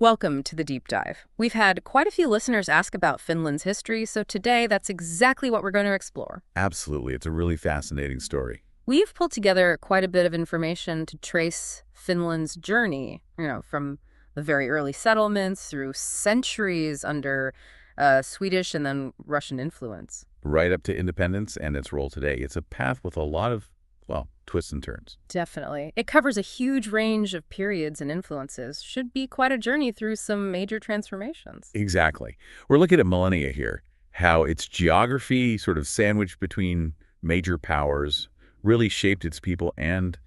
Welcome to the deep dive. We've had quite a few listeners ask about Finland's history, so today that's exactly what we're going to explore. Absolutely. It's a really fascinating story. We've pulled together quite a bit of information to trace Finland's journey, from the very early settlements through centuries under Swedish and then Russian influence. Right up to independence and its role today. It's a path with a lot of, twists and turns. Definitely. It covers a huge range of periods and influences. Should be quite a journey through some major transformations. Exactly. We're looking at millennia here, how its geography, sort of sandwiched between major powers, really shaped its people and,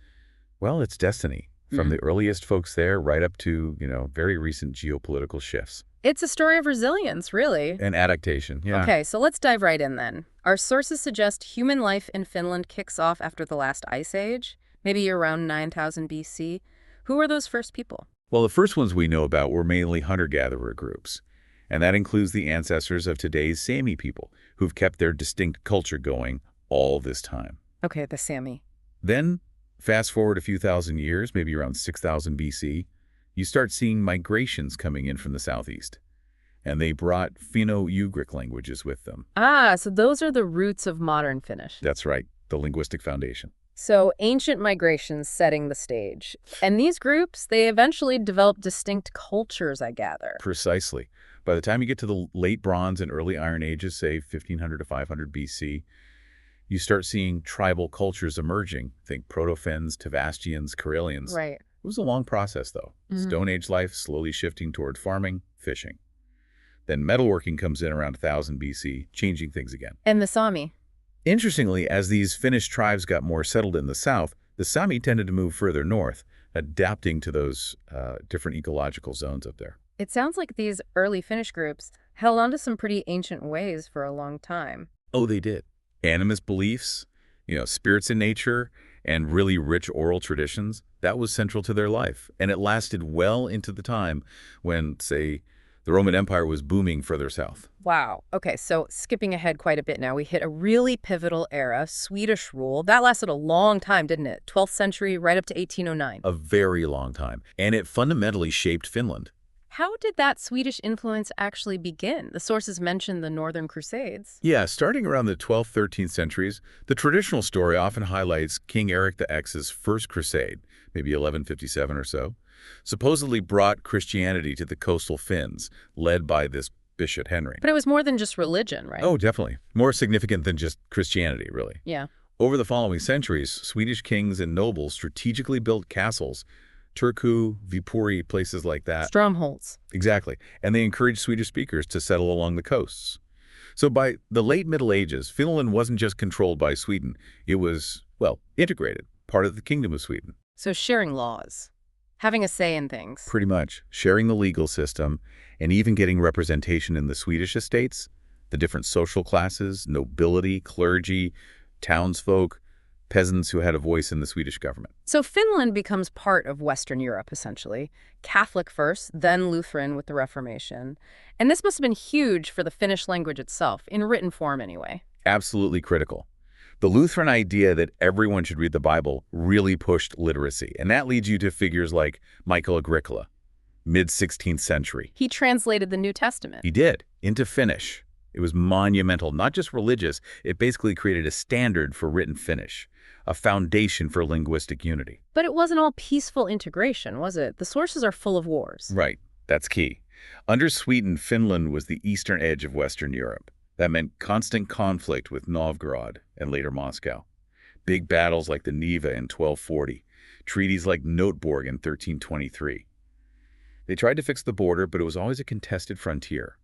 its destiny. From the earliest folks there right up to, very recent geopolitical shifts. It's a story of resilience, really. And adaptation, yeah. Okay, so let's dive right in then. Our sources suggest human life in Finland kicks off after the last ice age, maybe around 9000 BC. Who were those first people? Well, the first ones we know about were mainly hunter-gatherer groups. And that includes the ancestors of today's Sami people, who've kept their distinct culture going all this time. Okay, the Sami. Then, fast forward a few thousand years, maybe around 6000 BC, you start seeing migrations coming in from the southeast. And they brought Finno-Ugric languages with them. Ah, so those are the roots of modern Finnish. That's right, the linguistic foundation. So ancient migrations setting the stage. And these groups, they eventually developed distinct cultures, I gather. Precisely. By the time you get to the late Bronze and early Iron Ages, say 1500 to 500 BC, you start seeing tribal cultures emerging. Think Proto-Finns, Tavastians, Karelians. Right. It was a long process, though. Stone Age life slowly shifting toward farming, fishing. Then metalworking comes in around 1000 BC, changing things again. And the Sami. Interestingly, as these Finnish tribes got more settled in the south, the Sami tended to move further north, adapting to those different ecological zones up there. It sounds like these early Finnish groups held on to some pretty ancient ways for a long time. Oh, they did. Animist beliefs, spirits in nature, and really rich oral traditions, that was central to their life. And it lasted well into the time when, say, the Roman Empire was booming further south. Wow. Okay, so skipping ahead quite a bit now, we hit a really pivotal era, Swedish rule. That lasted a long time, didn't it? 12th century, right up to 1809. A very long time. And it fundamentally shaped Finland. How did that Swedish influence actually begin? The sources mention the Northern Crusades. Yeah, starting around the 12th, 13th centuries, the traditional story often highlights King Eric the X's first crusade, maybe 1157 or so, supposedly brought Christianity to the coastal Finns, led by this Bishop Henry. But it was more than just religion, right? Oh, definitely. More significant than just Christianity, really. Yeah. Over the following centuries, Swedish kings and nobles strategically built castles, Turku, Viipuri, places like that. Strongholds. Exactly. And they encouraged Swedish speakers to settle along the coasts. So by the late Middle Ages, Finland wasn't just controlled by Sweden. It was, integrated, part of the Kingdom of Sweden. So sharing laws, having a say in things. Pretty much. Sharing the legal system and even getting representation in the Swedish estates, the different social classes, nobility, clergy, townsfolk, peasants who had a voice in the Swedish government. So Finland becomes part of Western Europe, essentially. Catholic first, then Lutheran with the Reformation. And this must have been huge for the Finnish language itself, in written form anyway. Absolutely critical. The Lutheran idea that everyone should read the Bible really pushed literacy. And that leads you to figures like Michael Agricola, mid-16th century. He translated the New Testament. He did, into Finnish. It was monumental, not just religious. It basically created a standard for written Finnish, a foundation for linguistic unity. But it wasn't all peaceful integration, was it? The sources are full of wars. Right. That's key. Under Sweden, Finland was the eastern edge of Western Europe. That meant constant conflict with Novgorod and later Moscow. Big battles like the Neva in 1240, treaties like Notborg in 1323. They tried to fix the border, but it was always a contested frontier,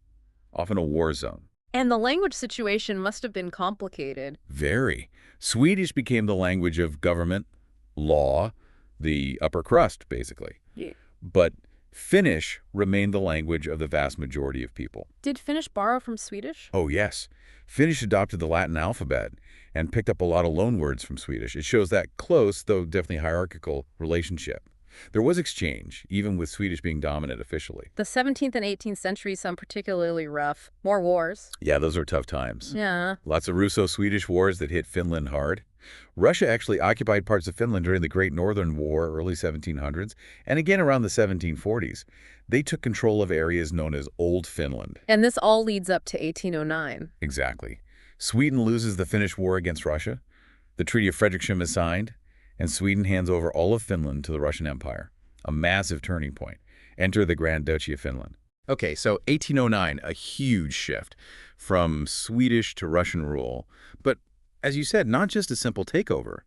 often a war zone. And the language situation must have been complicated. Very. Swedish became the language of government, law, the upper crust, basically. Yeah. But Finnish remained the language of the vast majority of people. Did Finnish borrow from Swedish? Oh, yes. Finnish adopted the Latin alphabet and picked up a lot of loanwords from Swedish. It shows that close, though definitely hierarchical, relationship. There was exchange, even with Swedish being dominant officially. The 17th and 18th centuries sound particularly rough. More wars. Yeah, those were tough times. Yeah. Lots of Russo-Swedish wars that hit Finland hard. Russia actually occupied parts of Finland during the Great Northern War, early 1700s, and again around the 1740s. They took control of areas known as Old Finland. And this all leads up to 1809. Exactly. Sweden loses the Finnish war against Russia. The Treaty of Frederikshamn is signed, and Sweden hands over all of Finland to the Russian Empire. A massive turning point. Enter the Grand Duchy of Finland. Okay, so 1809, a huge shift from Swedish to Russian rule. But as you said, not just a simple takeover.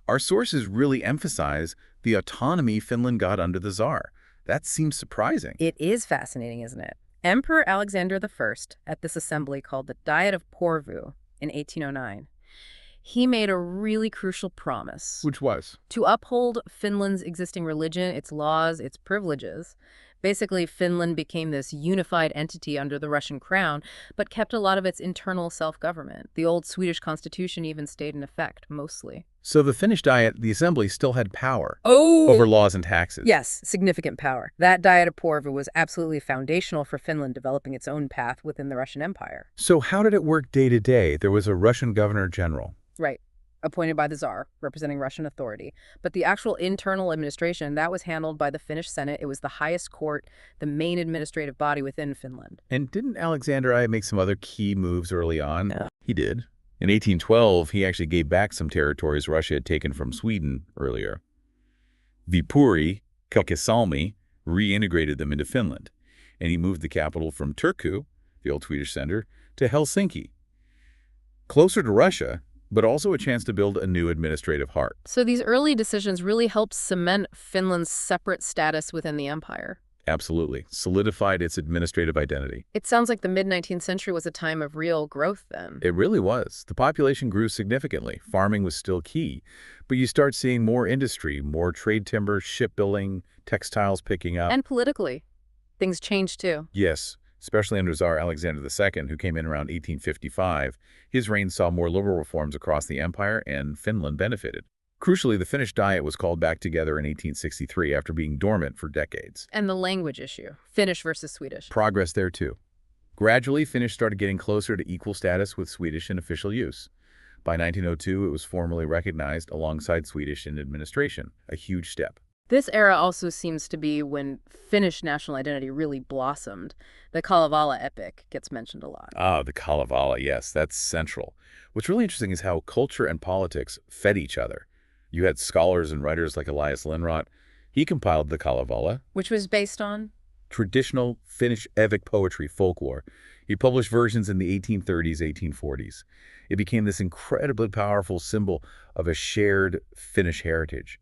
Our sources really emphasize the autonomy Finland got under the Tsar. That seems surprising. It is fascinating, isn't it? Emperor Alexander I, at this assembly called the Diet of Porvoo in 1809, he made a really crucial promise. Which was? To uphold Finland's existing religion, its laws, its privileges. Basically, Finland became this unified entity under the Russian crown, but kept a lot of its internal self-government. The old Swedish constitution even stayed in effect, mostly. So the Finnish Diet, the assembly, still had power Oh! over laws and taxes. Yes, significant power. That Diet of Porvoo was absolutely foundational for Finland developing its own path within the Russian Empire. So how did it work day to day? There was a Russian governor general. Right. Appointed by the Tsar, representing Russian authority. But the actual internal administration, that was handled by the Finnish Senate. It was the highest court, the main administrative body within Finland. And didn't Alexander I make some other key moves early on? Yeah. He did. In 1812, he actually gave back some territories Russia had taken from Sweden earlier. Viipuri, Sami, reintegrated them into Finland. And he moved the capital from Turku, the old Swedish center, to Helsinki. Closer to Russia, but also a chance to build a new administrative heart. So these early decisions really helped cement Finland's separate status within the empire. Absolutely. Solidified its administrative identity. It sounds like the mid-19th century was a time of real growth then. It really was. The population grew significantly. Farming was still key. But you start seeing more industry, more trade timber, shipbuilding, textiles picking up. And politically, things changed too. Yes, especially under Tsar Alexander II, who came in around 1855. His reign saw more liberal reforms across the empire, and Finland benefited. Crucially, the Finnish Diet was called back together in 1863 after being dormant for decades. And the language issue, Finnish versus Swedish. Progress there, too. Gradually, Finnish started getting closer to equal status with Swedish in official use. By 1902, it was formally recognized alongside Swedish in administration, a huge step. This era also seems to be when Finnish national identity really blossomed. The Kalevala epic gets mentioned a lot. Ah, the Kalevala, yes, that's central. What's really interesting is how culture and politics fed each other. You had scholars and writers like Elias Lindroth. He compiled the Kalevala, Which was based on? traditional Finnish epic poetry, folklore. He published versions in the 1830s, 1840s. It became this incredibly powerful symbol of a shared Finnish heritage.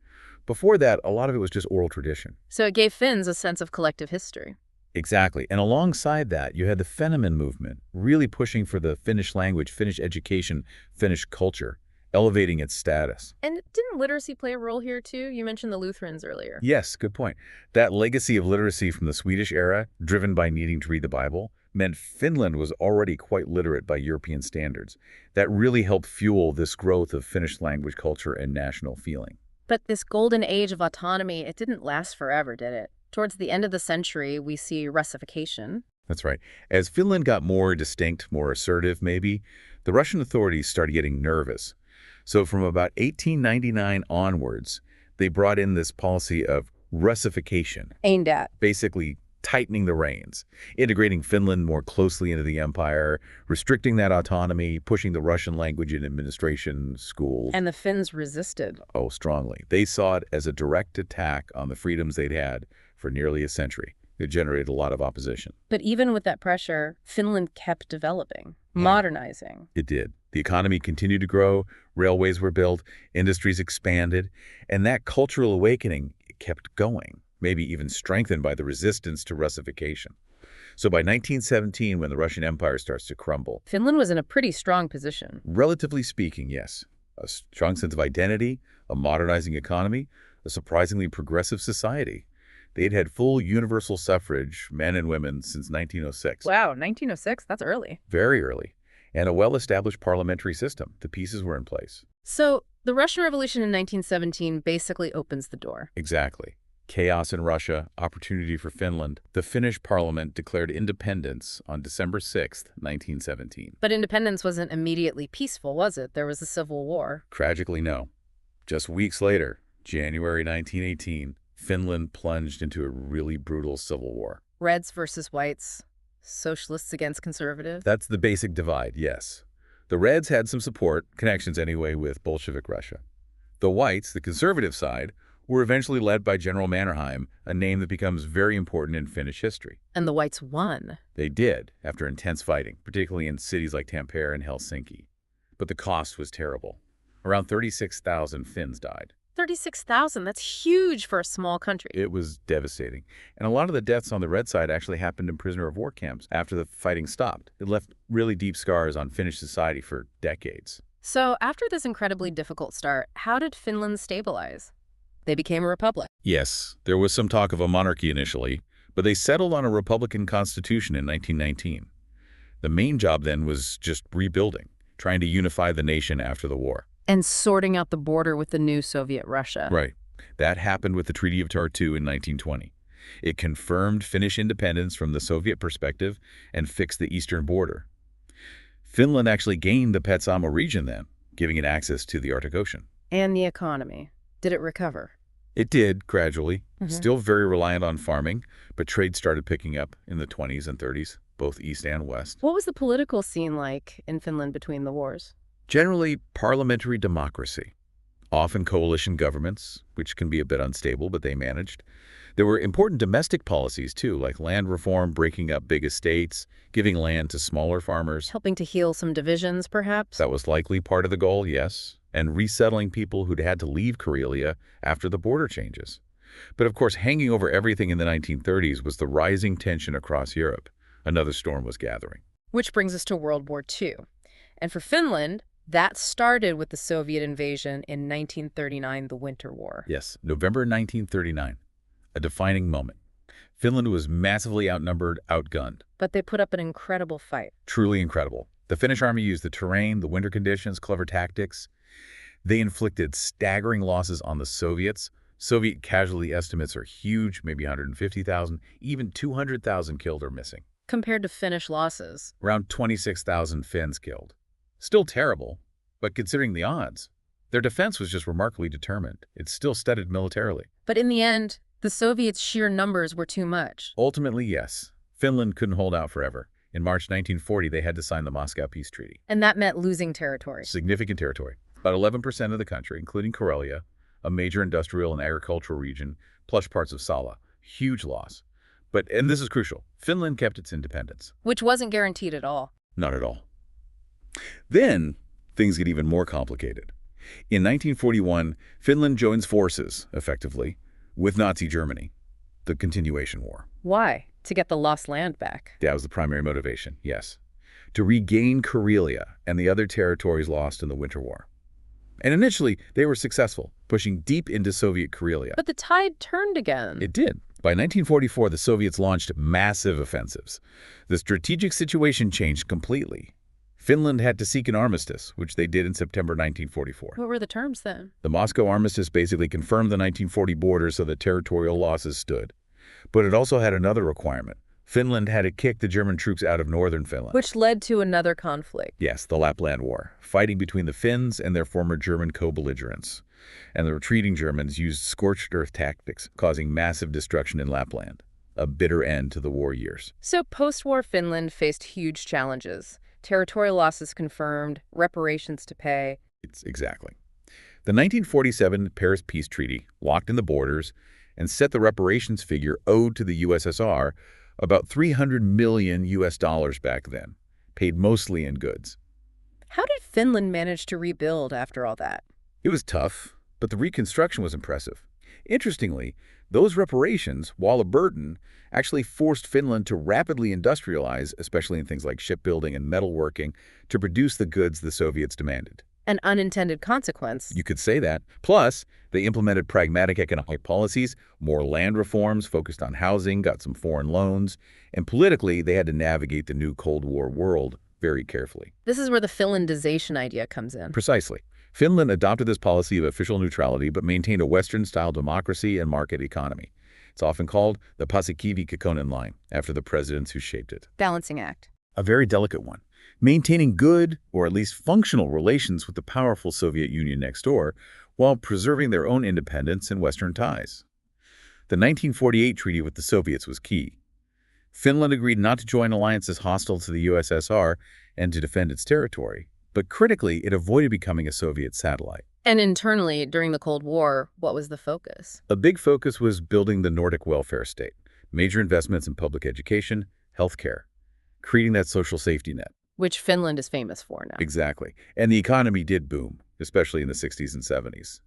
Before that, a lot of it was just oral tradition. So it gave Finns a sense of collective history. Exactly. And alongside that, you had the Fennoman movement, really pushing for the Finnish language, Finnish education, Finnish culture, elevating its status. And didn't literacy play a role here too? You mentioned the Lutherans earlier. Yes, good point. That legacy of literacy from the Swedish era, driven by needing to read the Bible, meant Finland was already quite literate by European standards. That really helped fuel this growth of Finnish language, culture, and national feeling. But this golden age of autonomy, it didn't last forever, did it? Towards the end of the century, we see Russification. That's right. As Finland got more distinct, more assertive maybe, the Russian authorities started getting nervous. So from about 1899 onwards, they brought in this policy of Russification, Aimed at. basically tightening the reins, integrating Finland more closely into the empire, restricting that autonomy, pushing the Russian language in administration, schools. And the Finns resisted. Oh, strongly. They saw it as a direct attack on the freedoms they'd had for nearly a century. It generated a lot of opposition. But even with that pressure, Finland kept developing, modernizing. It did. The economy continued to grow, railways were built, industries expanded, and that cultural awakening kept going, maybe even strengthened by the resistance to Russification. So by 1917, when the Russian Empire starts to crumble, Finland was in a pretty strong position. relatively speaking, yes, a strong sense of identity, a modernizing economy, a surprisingly progressive society. They'd had full universal suffrage, men and women, since 1906. Wow, 1906, that's early. Very early. And a well-established parliamentary system. The pieces were in place. So the Russian Revolution in 1917 basically opens the door. Exactly. Chaos in Russia, opportunity for Finland. The Finnish parliament declared independence on December 6, 1917. But independence wasn't immediately peaceful, was it? There was a civil war. Tragically, no. Just weeks later, January 1918, Finland plunged into a really brutal civil war. Reds versus whites, socialists against conservatives. That's the basic divide, yes. The Reds had some support, connections anyway, with Bolshevik Russia. The whites, the conservative side, were eventually led by General Mannerheim, a name that becomes very important in Finnish history. And the whites won. They did, after intense fighting, particularly in cities like Tampere and Helsinki. But the cost was terrible. Around 36,000 Finns died. 36,000, that's huge for a small country. It was devastating. And a lot of the deaths on the Red side actually happened in prisoner of war camps after the fighting stopped. It left really deep scars on Finnish society for decades. So after this incredibly difficult start, how did Finland stabilize? They became a republic. Yes, there was some talk of a monarchy initially, but they settled on a republican constitution in 1919. The main job then was just rebuilding, trying to unify the nation after the war. And sorting out the border with the new Soviet Russia. Right. That happened with the Treaty of Tartu in 1920. It confirmed Finnish independence from the Soviet perspective and fixed the eastern border. Finland actually gained the Petsamo region then, giving it access to the Arctic Ocean. And the economy. Did it recover? It did, gradually. Mm-hmm. Still very reliant on farming, but trade started picking up in the 20s and 30s, both east and west. What was the political scene like in Finland between the wars? Generally, parliamentary democracy. Often coalition governments, which can be a bit unstable, but they managed. There were important domestic policies, too, like land reform, breaking up big estates, giving land to smaller farmers. Helping to heal some divisions, perhaps? That was likely part of the goal, yes, and resettling people who'd had to leave Karelia after the border changes. But of course, hanging over everything in the 1930s was the rising tension across Europe. Another storm was gathering. Which brings us to World War II. And for Finland, that started with the Soviet invasion in 1939, the Winter War. Yes, November 1939, a defining moment. Finland was massively outnumbered, outgunned. But they put up an incredible fight. Truly incredible. The Finnish army used the terrain, the winter conditions, clever tactics. They inflicted staggering losses on the Soviets. Soviet casualty estimates are huge, maybe 150,000, even 200,000 killed or missing. Compared to Finnish losses. Around 26,000 Finns killed. Still terrible, but considering the odds, their defense was just remarkably determined. It's still studied militarily. But in the end, the Soviets' sheer numbers were too much. Ultimately, yes. Finland couldn't hold out forever. In March 1940, they had to sign the Moscow Peace Treaty. And that meant losing territory. Significant territory. About 11% of the country, including Karelia, a major industrial and agricultural region, plus parts of Sala. Huge loss. But, and this is crucial, Finland kept its independence. Which wasn't guaranteed at all. Not at all. Then, things get even more complicated. In 1941, Finland joins forces, effectively, with Nazi Germany, the continuation war. Why? To get the lost land back. That was the primary motivation, yes. To regain Karelia and the other territories lost in the Winter War. And initially, they were successful, pushing deep into Soviet Karelia. But the tide turned again. It did. By 1944, the Soviets launched massive offensives. The strategic situation changed completely. Finland had to seek an armistice, which they did in September 1944. What were the terms then? The Moscow armistice basically confirmed the 1940 border so that territorial losses stood. But it also had another requirement. Finland had to kick the German troops out of northern Finland. Which led to another conflict. Yes, the Lapland War, fighting between the Finns and their former German co-belligerents. And the retreating Germans used scorched earth tactics, causing massive destruction in Lapland. A bitter end to the war years. So post-war Finland faced huge challenges. Territorial losses confirmed, reparations to pay. Exactly. The 1947 Paris Peace Treaty locked in the borders and set the reparations figure owed to the USSR, about $300 million back then, paid mostly in goods. How did Finland manage to rebuild after all that? It was tough, but the reconstruction was impressive. Interestingly, those reparations, while a burden, actually forced Finland to rapidly industrialize, especially in things like shipbuilding and metalworking, to produce the goods the Soviets demanded. An unintended consequence. You could say that. Plus, they implemented pragmatic economic policies, more land reforms focused on housing, got some foreign loans, and politically, they had to navigate the new Cold War world very carefully. This is where the Finlandization idea comes in. Precisely. Finland adopted this policy of official neutrality but maintained a Western-style democracy and market economy. It's often called the Paasikivi-Kekkonen line, after the presidents who shaped it. Balancing act. A very delicate one, maintaining good, or at least functional, relations with the powerful Soviet Union next door, while preserving their own independence and Western ties. The 1948 treaty with the Soviets was key. Finland agreed not to join alliances hostile to the USSR and to defend its territory, but critically, it avoided becoming a Soviet satellite. And internally, during the Cold War, what was the focus? A big focus was building the Nordic welfare state, major investments in public education, healthcare, creating that social safety net. Which Finland is famous for now. Exactly. And the economy did boom, especially in the 60s and 70s.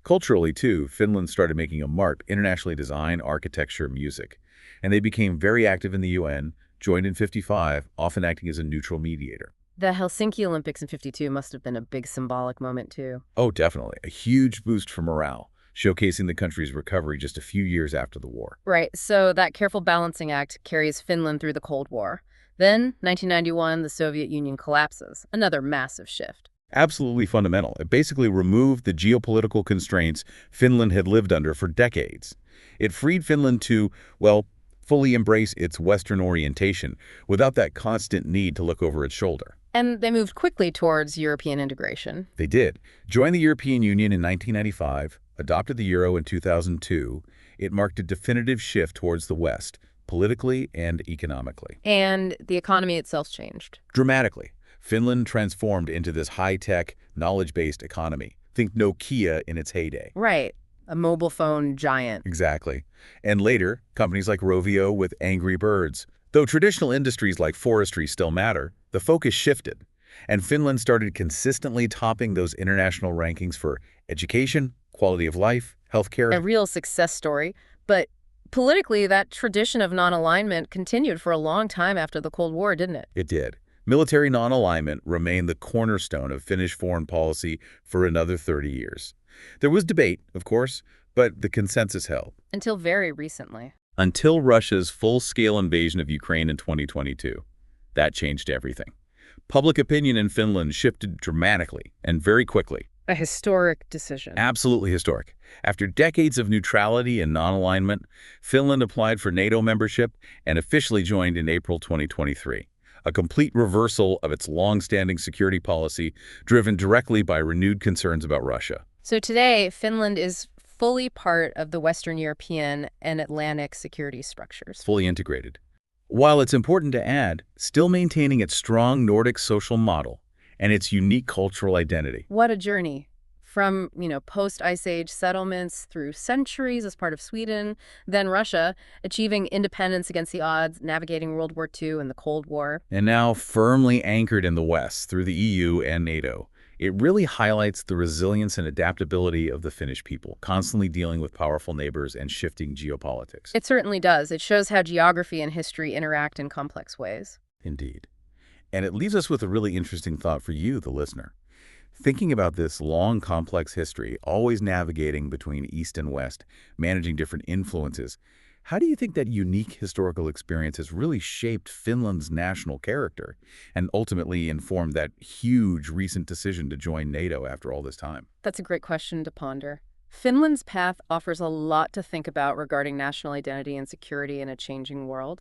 Culturally, too, Finland started making a mark internationally designed architecture and music, and they became very active in the UN, joined in '55, often acting as a neutral mediator. The Helsinki Olympics in '52 must have been a big symbolic moment, too. Oh, definitely. A huge boost for morale, showcasing the country's recovery just a few years after the war. Right, so that careful balancing act carries Finland through the Cold War. Then, 1991, the Soviet Union collapses, another massive shift. Absolutely fundamental. It basically removed the geopolitical constraints Finland had lived under for decades. It freed Finland to, well, fully embrace its Western orientation without that constant need to look over its shoulder. And they moved quickly towards European integration. They did. Joined the European Union in 1995, adopted the euro in 2002. It marked a definitive shift towards the West, politically and economically. And the economy itself changed. Dramatically. Finland transformed into this high-tech, knowledge-based economy. Think Nokia in its heyday. Right. A mobile phone giant. Exactly. And later, companies like Rovio with Angry Birds. Though traditional industries like forestry still matter, the focus shifted, and Finland started consistently topping those international rankings for education, quality of life, healthcare. A real success story. But politically, that tradition of non-alignment continued for a long time after the Cold War, didn't it? It did. Military non-alignment remained the cornerstone of Finnish foreign policy for another 30 years. There was debate, of course, but the consensus held. Until very recently. Until Russia's full-scale invasion of Ukraine in 2022. That changed everything. Public opinion in Finland shifted dramatically and very quickly. A historic decision. Absolutely historic. After decades of neutrality and non-alignment, Finland applied for NATO membership and officially joined in April 2023. A complete reversal of its long-standing security policy driven directly by renewed concerns about Russia. So today, Finland is fully part of the Western European and Atlantic security structures. Fully integrated. While it's important to add, still maintaining its strong Nordic social model and its unique cultural identity. What a journey. From, post-Ice Age settlements through centuries as part of Sweden, then Russia, achieving independence against the odds, navigating World War II and the Cold War. And now firmly anchored in the West through the EU and NATO. It really highlights the resilience and adaptability of the Finnish people, constantly dealing with powerful neighbors and shifting geopolitics. It certainly does. It shows how geography and history interact in complex ways. Indeed. And it leaves us with a really interesting thought for you, the listener. Thinking about this long, complex history, always navigating between East and West, managing different influences, how do you think that unique historical experience has really shaped Finland's national character and ultimately informed that huge recent decision to join NATO after all this time? That's a great question to ponder. Finland's path offers a lot to think about regarding national identity and security in a changing world.